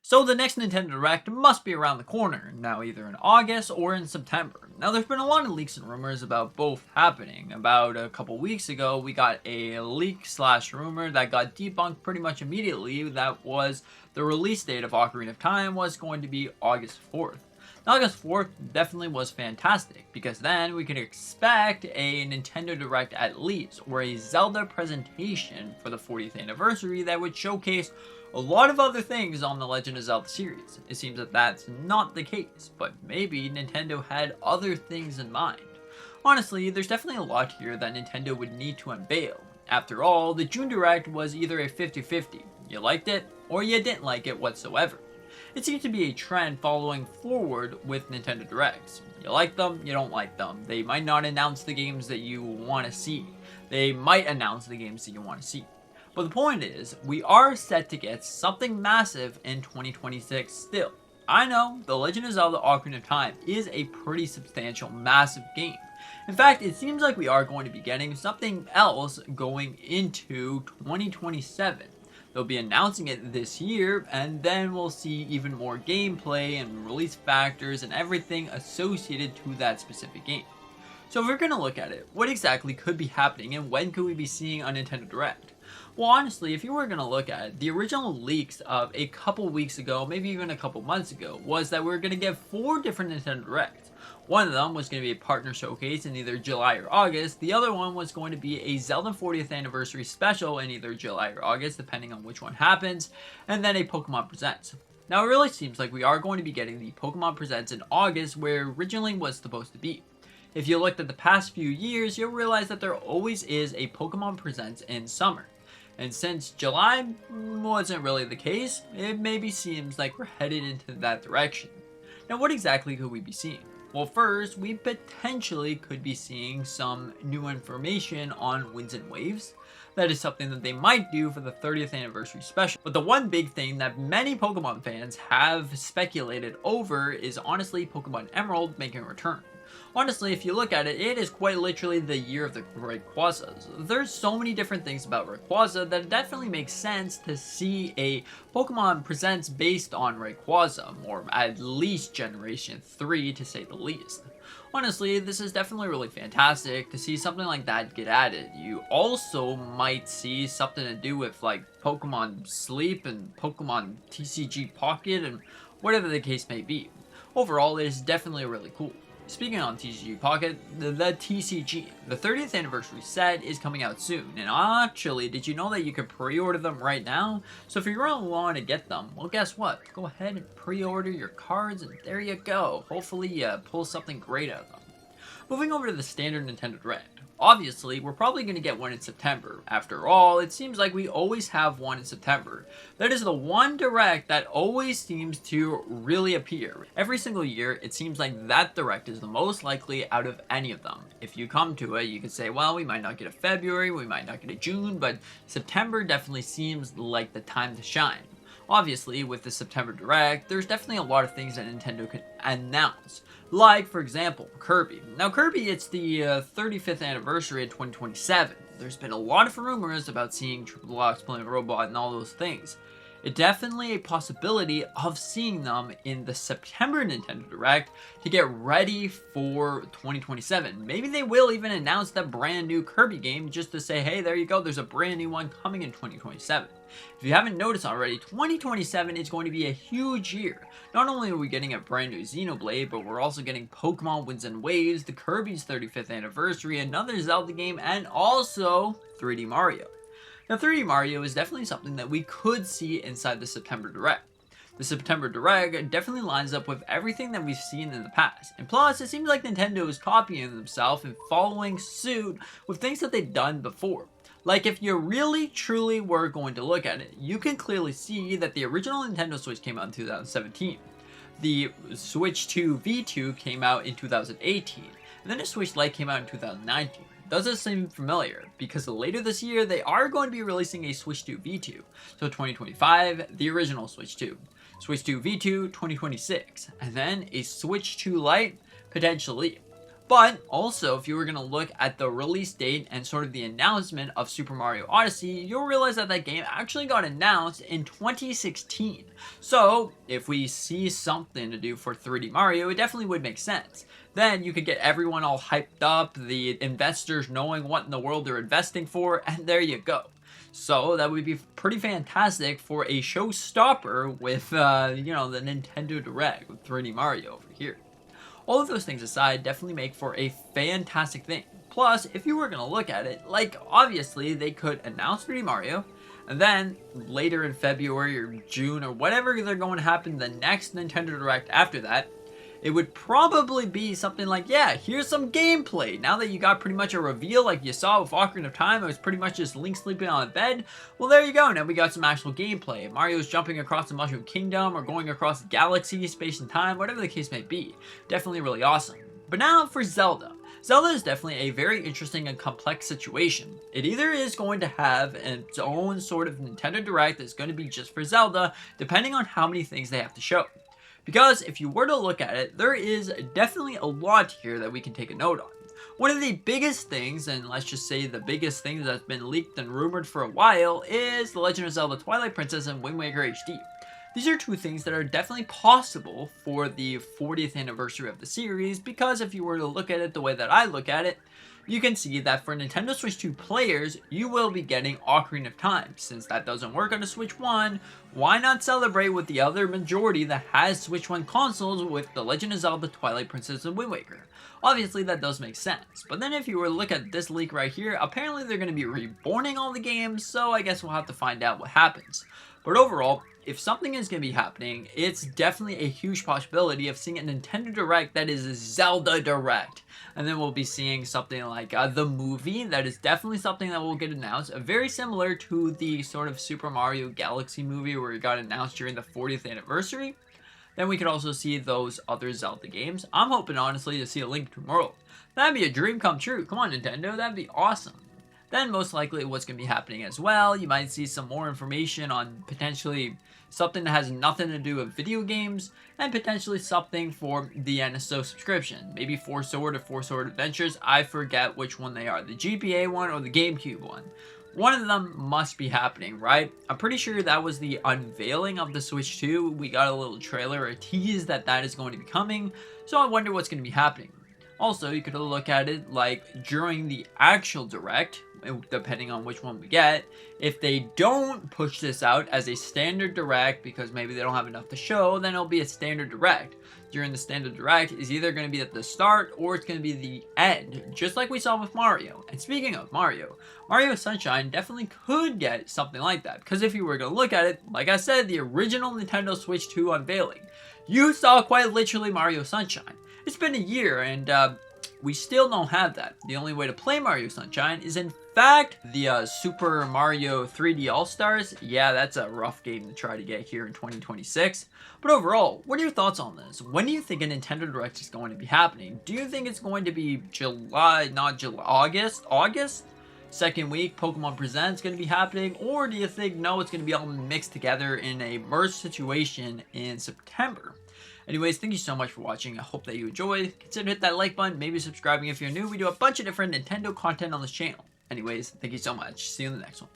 So the next Nintendo Direct must be around the corner, now either in August or in September. Now there's been a lot of leaks and rumors about both happening. About a couple weeks ago, we got a leak slash rumor that got debunked pretty much immediately. That was the release date of Ocarina of Time was going to be August 4th. Now, August 4th definitely was fantastic, because then we could expect a Nintendo Direct at least, or a Zelda presentation for the 40th anniversary that would showcase a lot of other things on the Legend of Zelda series. It seems that that's not the case, but maybe Nintendo had other things in mind. Honestly, there's definitely a lot here that Nintendo would need to unveil. After all, the June Direct was either a 50-50. You liked it, or you didn't like it whatsoever. It seems to be a trend following forward with Nintendo Directs. You like them, you don't like them. They might not announce the games that you want to see. They might announce the games that you want to see. But the point is, we are set to get something massive in 2026 still. I know, The Legend of Zelda Ocarina of Time is a pretty substantial, massive game. In fact, it seems like we are going to be getting something else going into 2027. They'll be announcing it this year, and then we'll see even more gameplay and release factors and everything associated to that specific game. So if we're going to look at it, what exactly could be happening and when could we be seeing a Nintendo Direct? Well, honestly, if you were going to look at it, the original leaks of a couple weeks ago, maybe even a couple months ago, was that we were going to get 4 different Nintendo Directs. One of them was going to be a partner showcase in either July or August. The other one was going to be a Zelda 40th Anniversary special in either July or August, depending on which one happens, and then a Pokémon Presents. Now, it really seems like we are going to be getting the Pokémon Presents in August, where originally was supposed to be. If you looked at the past few years, you'll realize that there always is a Pokémon Presents in summer. And since July wasn't really the case, it maybe seems like we're headed into that direction. Now, what exactly could we be seeing? Well, first, we potentially could be seeing some new information on Winds and Waves. That is something that they might do for the 30th anniversary special. But the one big thing that many Pokemon fans have speculated over is honestly Pokemon Emerald making a return. Honestly, if you look at it, it is quite literally the year of the Rayquazas. There's so many different things about Rayquaza that it definitely makes sense to see a Pokemon Presents based on Rayquaza, or at least Generation 3 to say the least. Honestly, this is definitely really fantastic to see something like that get added. You also might see something to do with like Pokemon Sleep and Pokemon TCG Pocket and whatever the case may be. Overall, it is definitely really cool. Speaking on TCG Pocket, the TCG, the 30th anniversary set is coming out soon, and actually, did you know that you can pre-order them right now? So if you really want to get them, well guess what? Go ahead and pre-order your cards, and there you go. Hopefully you pull something great out of them. Moving over to the standard Nintendo Direct. Obviously, we're probably going to get one in September. After all, it seems like we always have one in September. That is the one Direct that always seems to really appear. Every single year, it seems like that Direct is the most likely out of any of them. If you come to it, you could say, well, we might not get a February, we might not get a June, but September definitely seems like the time to shine. Obviously, with the September Direct, there's definitely a lot of things that Nintendo can announce. Like, for example, Kirby. Now, Kirby, it's the 35th anniversary in 2027. There's been a lot of rumors about seeing Triple Ox Playing Robot and all those things. It's definitely a possibility of seeing them in the September Nintendo Direct to get ready for 2027. Maybe they will even announce that brand new Kirby game just to say, hey, there you go, there's a brand new one coming in 2027. If you haven't noticed already, 2027 is going to be a huge year. Not only are we getting a brand new Xenoblade, but we're also getting Pokemon Winds and Waves, the Kirby's 35th anniversary, another Zelda game, and also 3D Mario. Now, 3D Mario is definitely something that we could see inside the September Direct. The September Direct definitely lines up with everything that we've seen in the past. And plus, it seems like Nintendo is copying themselves and following suit with things that they've done before. Like, if you really truly were going to look at it, you can clearly see that the original Nintendo Switch came out in 2017. The Switch 2 V2 came out in 2018. And then the Switch Lite came out in 2019. Does this seem familiar? Because later this year, they are going to be releasing a Switch 2 V2. So 2025, the original Switch 2. Switch 2 V2, 2026. And then a Switch 2 Lite, potentially. But also, if you were going to look at the release date and sort of the announcement of Super Mario Odyssey, you'll realize that that game actually got announced in 2016. So, if we see something to do for 3D Mario, it definitely would make sense. Then you could get everyone all hyped up, the investors knowing what in the world they're investing for, and there you go. So that would be pretty fantastic for a showstopper with, the Nintendo Direct with 3D Mario over here. All of those things aside definitely make for a fantastic thing. Plus, if you were going to look at it, like, obviously they could announce 3D Mario, and then later in February or June or whatever they're going to happen the next Nintendo Direct after that, it would probably be something like, yeah, here's some gameplay. Now that you got pretty much a reveal like you saw with Ocarina of Time, it was pretty much just Link sleeping on a bed. Well, there you go. Now we got some actual gameplay. Mario's jumping across the Mushroom Kingdom or going across the galaxy, space and time, whatever the case may be. Definitely really awesome. But now for Zelda. Zelda is definitely a very interesting and complex situation. It either is going to have its own sort of Nintendo Direct that's going to be just for Zelda, depending on how many things they have to show. Because if you were to look at it, there is definitely a lot here that we can take a note on. One of the biggest things, and let's just say the biggest thing that's been leaked and rumored for a while, is The Legend of Zelda Twilight Princess and Wind Waker HD. These are two things that are definitely possible for the 40th anniversary of the series, because if you were to look at it the way that I look at it, you can see that for Nintendo Switch 2 players, you will be getting Ocarina of Time. Since that doesn't work on a Switch 1, why not celebrate with the other majority that has Switch 1 consoles with The Legend of Zelda Twilight Princess and Wind Waker? Obviously that does make sense, but then if you were to look at this leak right here, apparently they're going to be reborning all the games, so I guess we'll have to find out what happens. But overall, if something is going to be happening, it's definitely a huge possibility of seeing a Nintendo Direct that is a Zelda Direct. And then we'll be seeing something like the movie. That is definitely something that will get announced. Very similar to the sort of Super Mario Galaxy movie where it got announced during the 40th anniversary. Then we could also see those other Zelda games. I'm hoping, honestly, to see a Link Between Worlds. That'd be a dream come true. Come on, Nintendo. That'd be awesome. Then most likely what's going to be happening as well, you might see some more information on potentially something that has nothing to do with video games, and potentially something for the NSO subscription. Maybe Four Sword or Four Sword Adventures, I forget which one they are, the GBA one or the GameCube one. One of them must be happening, right? I'm pretty sure that was the unveiling of the Switch 2. We got a little trailer, a tease that is going to be coming, so I wonder what's going to be happening. Also, you could look at it like during the actual Direct, depending on which one we get, if they don't push this out as a standard Direct because maybe they don't have enough to show, then it'll be a standard Direct. During the standard Direct is either going to be at the start or it's going to be the end, just like we saw with Mario. And speaking of Mario, Mario Sunshine definitely could get something like that, because if you were going to look at it, like I said, the original Nintendo Switch 2 unveiling, you saw quite literally Mario Sunshine. It's been a year and we still don't have that. The only way to play Mario Sunshine is in fact the Super Mario 3D All-Stars. Yeah, that's a rough game to try to get here in 2026. But overall, what are your thoughts on this? When do you think a Nintendo Direct is going to be happening? Do you think it's going to be August? Second week, Pokémon Presents going to be happening? Or do you think, no, it's going to be all mixed together in a merged situation in September? Anyways, thank you so much for watching. I hope that you enjoyed. Consider hit that like button, maybe subscribing if you're new. We do a bunch of different Nintendo content on this channel. Anyways, thank you so much. See you in the next one.